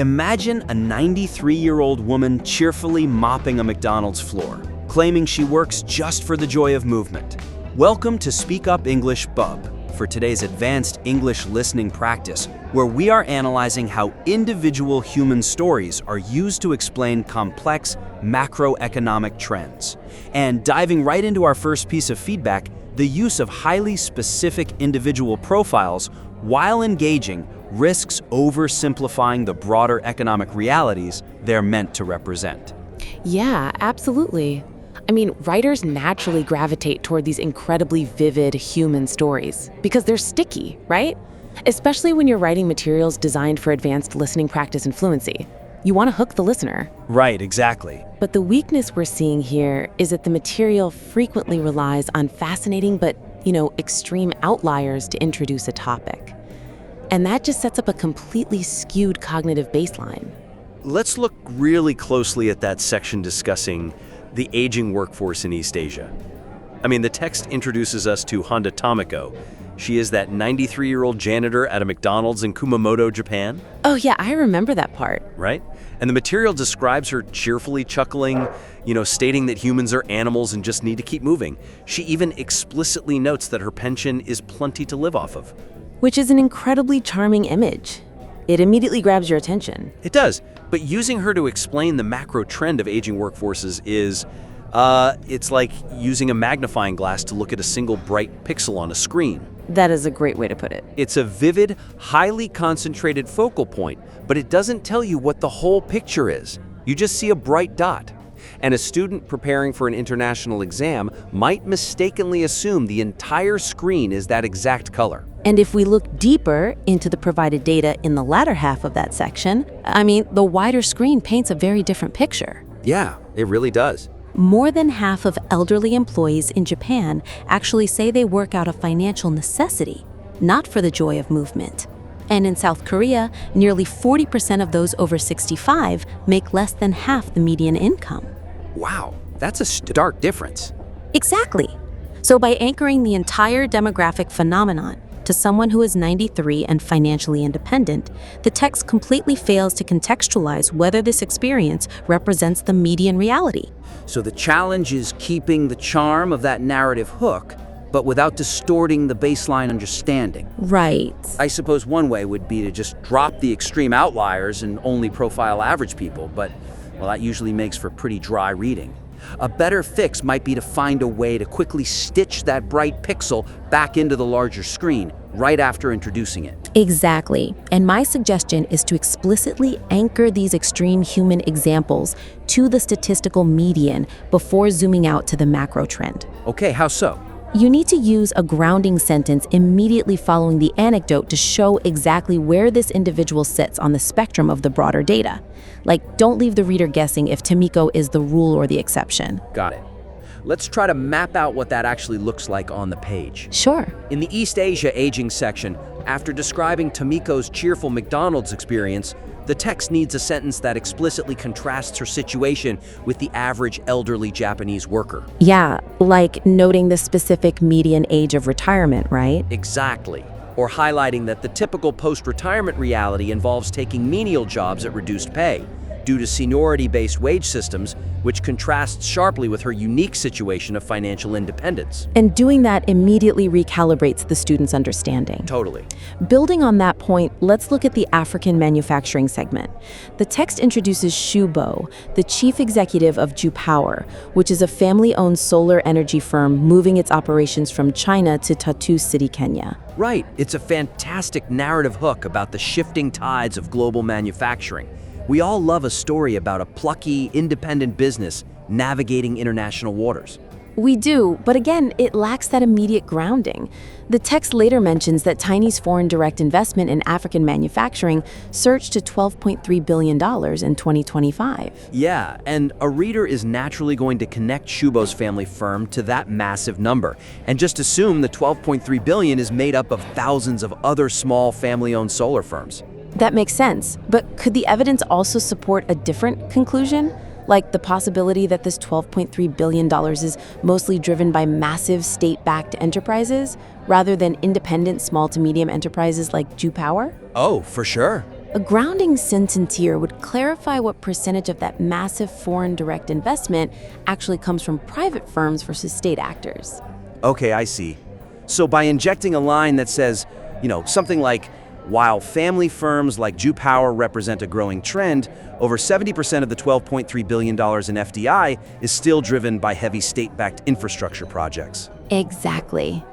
Imagine a 93-year-old woman cheerfully mopping a McDonald's floor, claiming she works just for the joy of movement. Welcome to Speak Up English Bub, for today's advanced English listening practice, where we are analyzing how individual human stories are used to explain complex macroeconomic trends. And diving right into our first piece of feedback, the use of highly specific individual profiles while engaging risks oversimplifying the broader economic realities they're meant to represent. Yeah, absolutely. I mean, writers naturally gravitate toward these incredibly vivid human stories because they're sticky, right? Especially when you're writing materials designed for advanced listening practice and fluency. You want to hook the listener. Right, exactly. But the weakness we're seeing here is that the material frequently relies on fascinating but, extreme outliers to introduce a topic. And that just sets up a completely skewed cognitive baseline. Let's look really closely at that section discussing the aging workforce in East Asia. The text introduces us to Honda Tomiko. She is that 93-year-old janitor at a McDonald's in Kumamoto, Japan. Oh yeah, I remember that part. Right? And the material describes her cheerfully chuckling, stating that humans are animals and just need to keep moving. She even explicitly notes that her pension is plenty to live off of. Which is an incredibly charming image. It immediately grabs your attention. It does, but using her to explain the macro trend of aging workforces is, it's like using a magnifying glass to look at a single bright pixel on a screen. That is a great way to put it. It's a vivid, highly concentrated focal point, but it doesn't tell you what the whole picture is. You just see a bright dot. And a student preparing for an international exam might mistakenly assume the entire screen is that exact color. And if we look deeper into the provided data in the latter half of that section, the wider screen paints a very different picture. Yeah, it really does. More than half of elderly employees in Japan actually say they work out of financial necessity, not for the joy of movement. And in South Korea, nearly 40% of those over 65 make less than half the median income. Wow, that's a stark difference. Exactly. So by anchoring the entire demographic phenomenon to someone who is 93 and financially independent, the text completely fails to contextualize whether this experience represents the median reality. So the challenge is keeping the charm of that narrative hook, but without distorting the baseline understanding. Right. I suppose one way would be to just drop the extreme outliers and only profile average people, but, that usually makes for pretty dry reading. A better fix might be to find a way to quickly stitch that bright pixel back into the larger screen right after introducing it. Exactly. And my suggestion is to explicitly anchor these extreme human examples to the statistical median before zooming out to the macro trend. Okay, how so? You need to use a grounding sentence immediately following the anecdote to show exactly where this individual sits on the spectrum of the broader data. Like, don't leave the reader guessing if Tomiko is the rule or the exception. Got it. Let's try to map out what that actually looks like on the page. Sure. In the East Asia aging section, after describing Tomiko's cheerful McDonald's experience, the text needs a sentence that explicitly contrasts her situation with the average elderly Japanese worker. Yeah, like noting the specific median age of retirement, right? Exactly. Or highlighting that the typical post-retirement reality involves taking menial jobs at reduced pay due to seniority-based wage systems, which contrasts sharply with her unique situation of financial independence. And doing that immediately recalibrates the student's understanding. Totally. Building on that point, let's look at the African manufacturing segment. The text introduces Shubo, the chief executive of Jupower, which is a family-owned solar energy firm moving its operations from China to Tatu City, Kenya. Right. It's a fantastic narrative hook about the shifting tides of global manufacturing. We all love a story about a plucky, independent business navigating international waters. We do, but again, it lacks that immediate grounding. The text later mentions that Chinese foreign direct investment in African manufacturing surged to $12.3 billion in 2025. Yeah, and a reader is naturally going to connect Shubo's family firm to that massive number, and just assume the $12.3 billion is made up of thousands of other small family-owned solar firms. That makes sense, but could the evidence also support a different conclusion? Like the possibility that this $12.3 billion is mostly driven by massive state-backed enterprises rather than independent small to medium enterprises like Jupower? Oh, for sure. A grounding sentence here would clarify what percentage of that massive foreign direct investment actually comes from private firms versus state actors. Okay, I see. So by injecting a line that says, something like, while family firms like Jew Power represent a growing trend, over 70% of the $12.3 billion in FDI is still driven by heavy state-backed infrastructure projects. Exactly.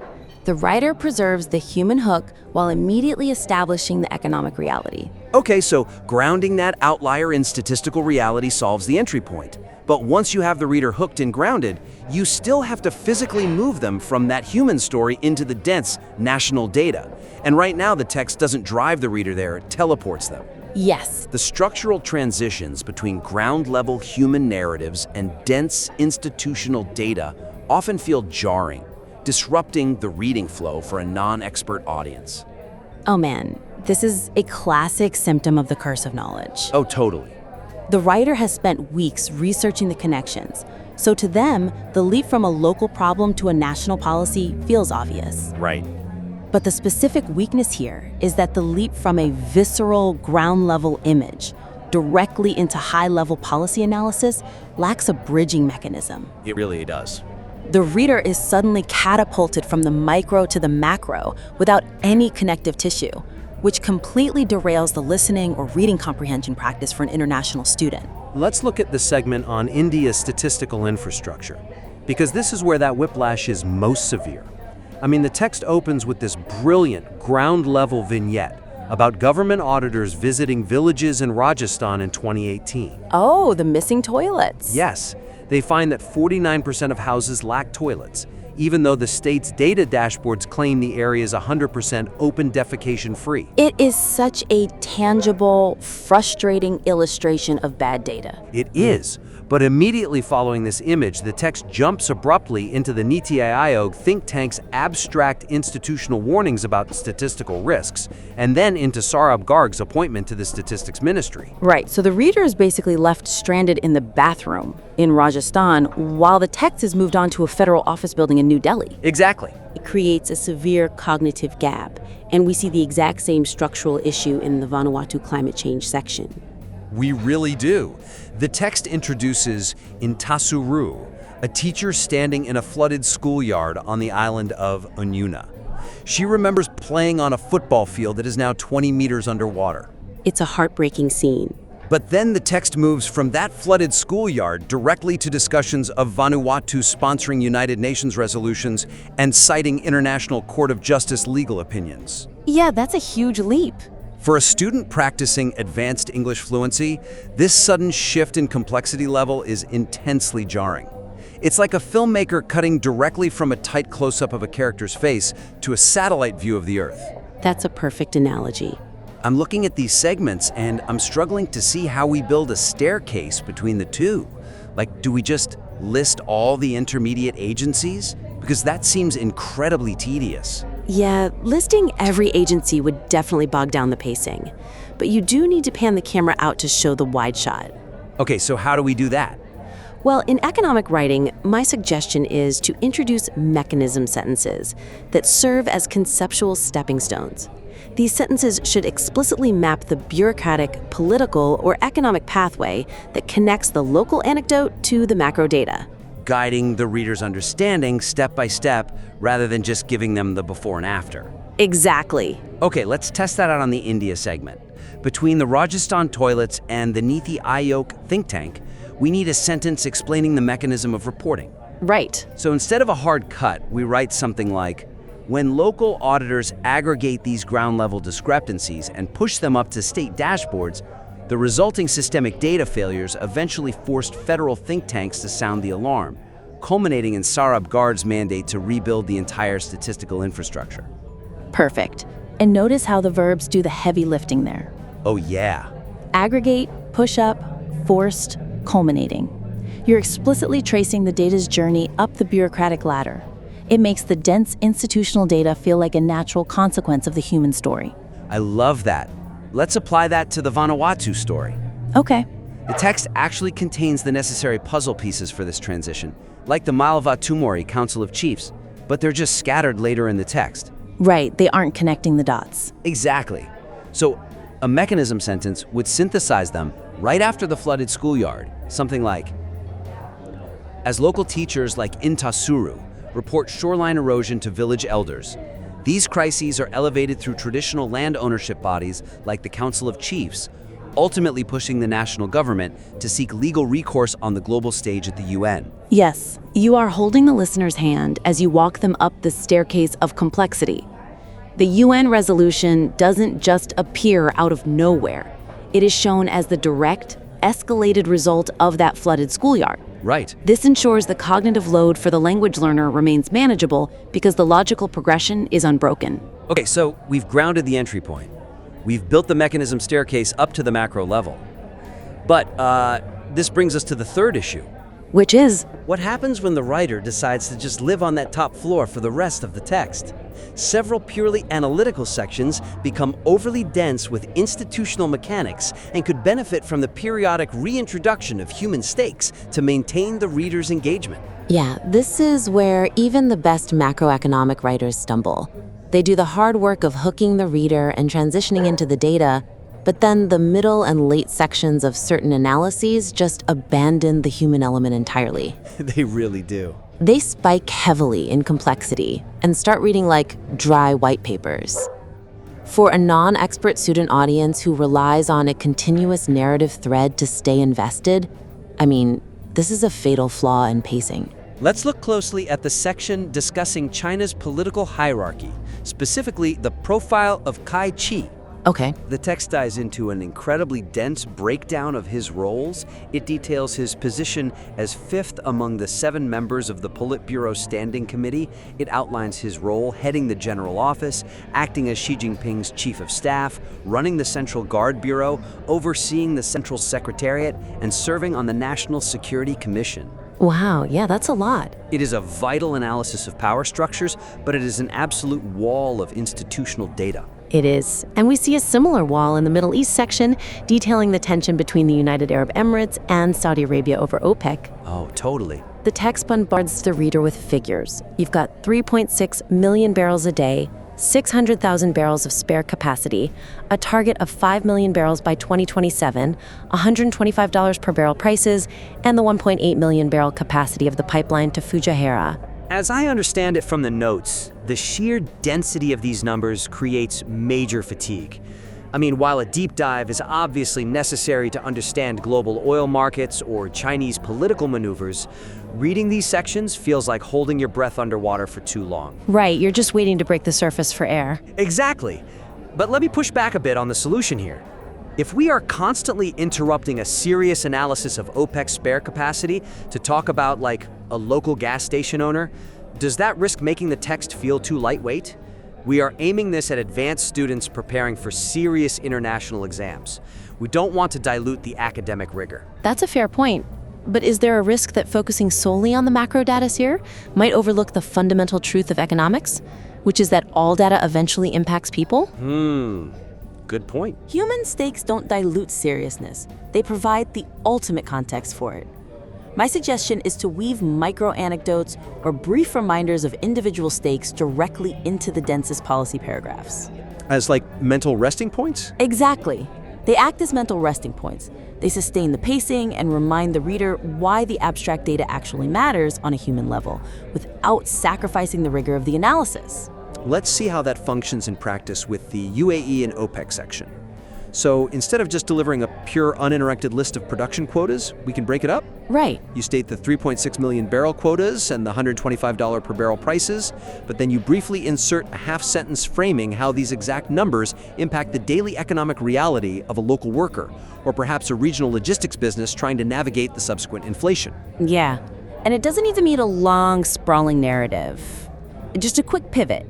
The writer preserves the human hook while immediately establishing the economic reality. Okay, so grounding that outlier in statistical reality solves the entry point. But once you have the reader hooked and grounded, you still have to physically move them from that human story into the dense national data. And right now, the text doesn't drive the reader there, it teleports them. Yes. The structural transitions between ground-level human narratives and dense institutional data often feel jarring, disrupting the reading flow for a non-expert audience. Oh man, this is a classic symptom of the curse of knowledge. Oh, totally. The writer has spent weeks researching the connections, so to them, the leap from a local problem to a national policy feels obvious. Right. But the specific weakness here is that the leap from a visceral, ground-level image directly into high-level policy analysis lacks a bridging mechanism. It really does. The reader is suddenly catapulted from the micro to the macro without any connective tissue, which completely derails the listening or reading comprehension practice for an international student. Let's look at the segment on India's statistical infrastructure, because this is where that whiplash is most severe. The text opens with this brilliant ground-level vignette about government auditors visiting villages in Rajasthan in 2018. Oh, the missing toilets. Yes, they find that 49% of houses lack toilets, even though the state's data dashboards claim the area is 100% open defecation free. It is such a tangible, frustrating illustration of bad data. It is, but immediately following this image, the text jumps abruptly into the Niti Aayog think tank's abstract institutional warnings about statistical risks, and then into Saurabh Garg's appointment to the statistics ministry. Right, so the reader is basically left stranded in the bathroom in Rajasthan while the text is moved on to a federal office building in New Delhi. Exactly. It creates a severe cognitive gap, and we see the exact same structural issue in the Vanuatu climate change section. We really do. The text introduces Intasuru, a teacher standing in a flooded schoolyard on the island of Ununa. She remembers playing on a football field that is now 20 meters underwater. It's a heartbreaking scene. But then the text moves from that flooded schoolyard directly to discussions of Vanuatu sponsoring United Nations resolutions and citing International Court of Justice legal opinions. Yeah, that's a huge leap. For a student practicing advanced English fluency, this sudden shift in complexity level is intensely jarring. It's like a filmmaker cutting directly from a tight close-up of a character's face to a satellite view of the Earth. That's a perfect analogy. I'm looking at these segments and I'm struggling to see how we build a staircase between the two. Like, do we just list all the intermediate agencies? Because that seems incredibly tedious. Yeah, listing every agency would definitely bog down the pacing. But you do need to pan the camera out to show the wide shot. Okay, so how do we do that? Well, in economic writing, my suggestion is to introduce mechanism sentences that serve as conceptual stepping stones. These sentences should explicitly map the bureaucratic, political, or economic pathway that connects the local anecdote to the macro data. Guiding the reader's understanding step by step rather than just giving them the before and after. Exactly. Okay, let's test that out on the India segment. Between the Rajasthan toilets and the Niti Aayog think tank, we need a sentence explaining the mechanism of reporting. Right. So instead of a hard cut, we write something like, when local auditors aggregate these ground-level discrepancies and push them up to state dashboards, the resulting systemic data failures eventually forced federal think tanks to sound the alarm, culminating in Saurabh Garg's mandate to rebuild the entire statistical infrastructure. Perfect. And notice how the verbs do the heavy lifting there. Oh yeah. Aggregate, push up, forced, culminating. You're explicitly tracing the data's journey up the bureaucratic ladder. It makes the dense institutional data feel like a natural consequence of the human story. I love that. Let's apply that to the Vanuatu story. Okay. The text actually contains the necessary puzzle pieces for this transition, like the Malava Tumori Council of Chiefs, but they're just scattered later in the text. Right, they aren't connecting the dots. Exactly. So A mechanism sentence would synthesize them right after the flooded schoolyard, something like, as local teachers like Intasuru report shoreline erosion to village elders, these crises are elevated through traditional land ownership bodies like the Council of Chiefs, ultimately pushing the national government to seek legal recourse on the global stage at the UN. Yes, you are holding the listener's hand as you walk them up the staircase of complexity. The UN resolution doesn't just appear out of nowhere. It is shown as the direct, escalated result of that flooded schoolyard. Right. This ensures the cognitive load for the language learner remains manageable because the logical progression is unbroken. Okay, so we've grounded the entry point. We've built the mechanism staircase up to the macro level. But this brings us to the third issue. Which is, What happens when the writer decides to just live on that top floor for the rest of the text? Several purely analytical sections become overly dense with institutional mechanics and could benefit from the periodic reintroduction of human stakes to maintain the reader's engagement. yeah, this is where even the best macroeconomic writers stumble. They do the hard work of hooking the reader and transitioning into the data, but then the middle and late sections of certain analyses just abandon the human element entirely. They really do. They spike heavily in complexity and start reading like dry white papers. For a non-expert student audience who relies on a continuous narrative thread to stay invested, this is a fatal flaw in pacing. Let's look closely at the section discussing China's political hierarchy, specifically the profile of Kai Chi. Okay. The text dives into an incredibly dense breakdown of his roles. It details his position as fifth among the 7 members of the Politburo Standing Committee. It outlines his role heading the General Office, acting as Xi Jinping's Chief of Staff, running the Central Guard Bureau, overseeing the Central Secretariat, and serving on the National Security Commission. Wow, yeah, that's a lot. It is a vital analysis of power structures, but it is an absolute wall of institutional data. It is. And we see a similar wall in the Middle East section detailing the tension between the United Arab Emirates and Saudi Arabia over OPEC. Oh, totally. The text bombards the reader with figures. You've got 3.6 million barrels a day, 600,000 barrels of spare capacity, a target of 5 million barrels by 2027, $125 per barrel prices, and the 1.8 million barrel capacity of the pipeline to Fujairah. As I understand it from the notes, the sheer density of these numbers creates major fatigue. While a deep dive is obviously necessary to understand global oil markets or Chinese political maneuvers, reading these sections feels like holding your breath underwater for too long. Right, you're just waiting to break the surface for air. Exactly. But let me push back a bit on the solution here. If we are constantly interrupting a serious analysis of OPEC's spare capacity to talk about, like, a local gas station owner, does that risk making the text feel too lightweight? We are aiming this at advanced students preparing for serious international exams. We don't want to dilute the academic rigor. That's a fair point. But is there a risk that focusing solely on the macro data here might overlook the fundamental truth of economics, which is that all data eventually impacts people? Good point. Human stakes don't dilute seriousness. They provide the ultimate context for it. My suggestion is to weave micro-anecdotes or brief reminders of individual stakes directly into the densest policy paragraphs. As like mental resting points? Exactly. They act as mental resting points. They sustain the pacing and remind the reader why the abstract data actually matters on a human level, without sacrificing the rigor of the analysis. Let's see how that functions in practice with the UAE and OPEC section. So instead of just delivering a pure uninterrupted list of production quotas, we can break it up. Right. You state the 3.6 million barrel quotas and the $125 per barrel prices, but then you briefly insert a half-sentence framing how these exact numbers impact the daily economic reality of a local worker, or perhaps a regional logistics business trying to navigate the subsequent inflation. Yeah, and it doesn't need to meet a long, sprawling narrative. Just a quick pivot.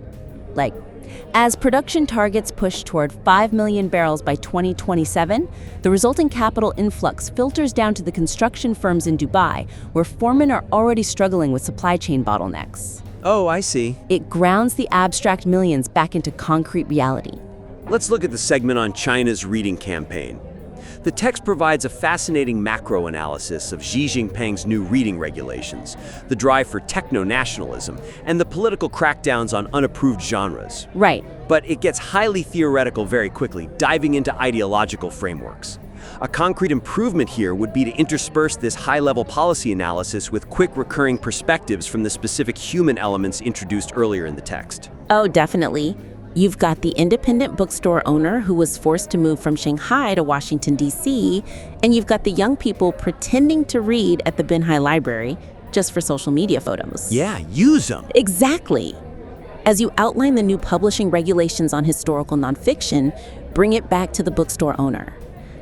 Like, as production targets push toward 5 million barrels by 2027, the resulting capital influx filters down to the construction firms in Dubai, where foremen are already struggling with supply chain bottlenecks. Oh, I see. It grounds the abstract millions back into concrete reality. Let's look at the segment on China's reading campaign. The text provides a fascinating macro analysis of Xi Jinping's new reading regulations, the drive for techno-nationalism, and the political crackdowns on unapproved genres. Right. But it gets highly theoretical very quickly, diving into ideological frameworks. A concrete improvement here would be to intersperse this high-level policy analysis with quick recurring perspectives from the specific human elements introduced earlier in the text. Oh, definitely. You've got the independent bookstore owner who was forced to move from Shanghai to Washington, D.C., and you've got the young people pretending to read at the Binhai Library just for social media photos. Yeah, use them. Exactly. As you outline the new publishing regulations on historical nonfiction, bring it back to the bookstore owner.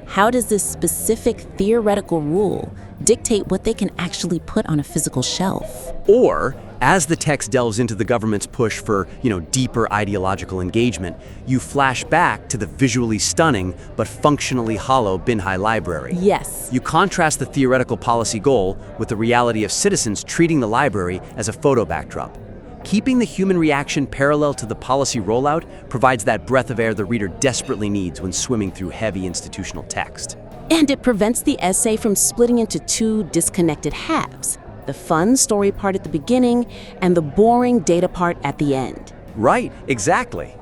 How does this specific theoretical rule dictate what they can actually put on a physical shelf? Or, as the text delves into the government's push for, deeper ideological engagement, you flash back to the visually stunning but functionally hollow Binhai Library. Yes. You contrast the theoretical policy goal with the reality of citizens treating the library as a photo backdrop. Keeping the human reaction parallel to the policy rollout provides that breath of air the reader desperately needs when swimming through heavy institutional text. And it prevents the essay from splitting into two disconnected halves, the fun story part at the beginning and the boring data part at the end. Right, exactly.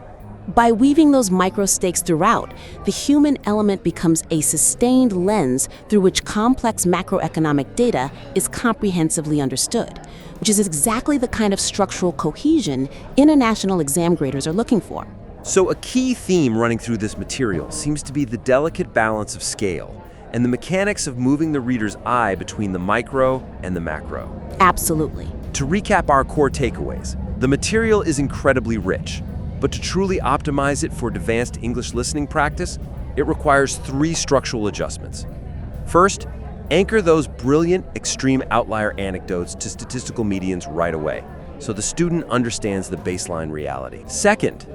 By weaving those micro stakes throughout, the human element becomes a sustained lens through which complex macroeconomic data is comprehensively understood, which is exactly the kind of structural cohesion international exam graders are looking for. So a key theme running through this material seems to be the delicate balance of scale and the mechanics of moving the reader's eye between the micro and the macro. Absolutely. To recap our core takeaways, the material is incredibly rich, but to truly optimize it for advanced English listening practice, it requires 3 structural adjustments. First, anchor those brilliant extreme outlier anecdotes to statistical medians right away, so the student understands the baseline reality. Second,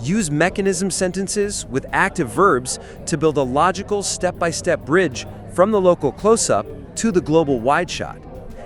use mechanism sentences with active verbs to build a logical step-by-step bridge from the local close-up to the global wide shot.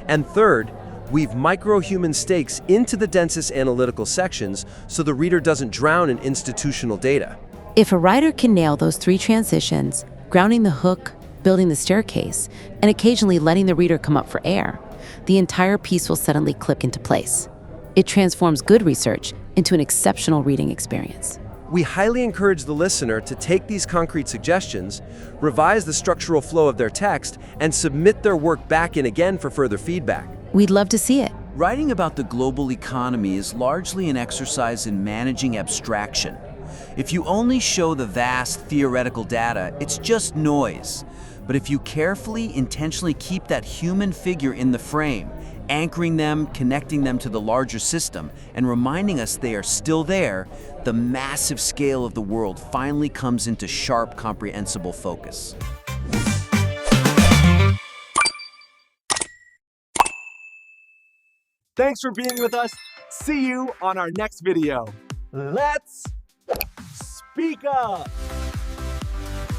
And third, weave micro-human stakes into the densest analytical sections so the reader doesn't drown in institutional data. If a writer can nail those 3 transitions, grounding the hook, building the staircase, and occasionally letting the reader come up for air, the entire piece will suddenly click into place. It transforms good research into an exceptional reading experience. We highly encourage the listener to take these concrete suggestions, revise the structural flow of their text, and submit their work back in again for further feedback. We'd love to see it. Writing about the global economy is largely an exercise in managing abstraction. If you only show the vast theoretical data, it's just noise. But if you carefully, intentionally keep that human figure in the frame, anchoring them, connecting them to the larger system, and reminding us they are still there, the massive scale of the world finally comes into sharp, comprehensible focus. Thanks for being with us. See you on our next video. Let's speak up.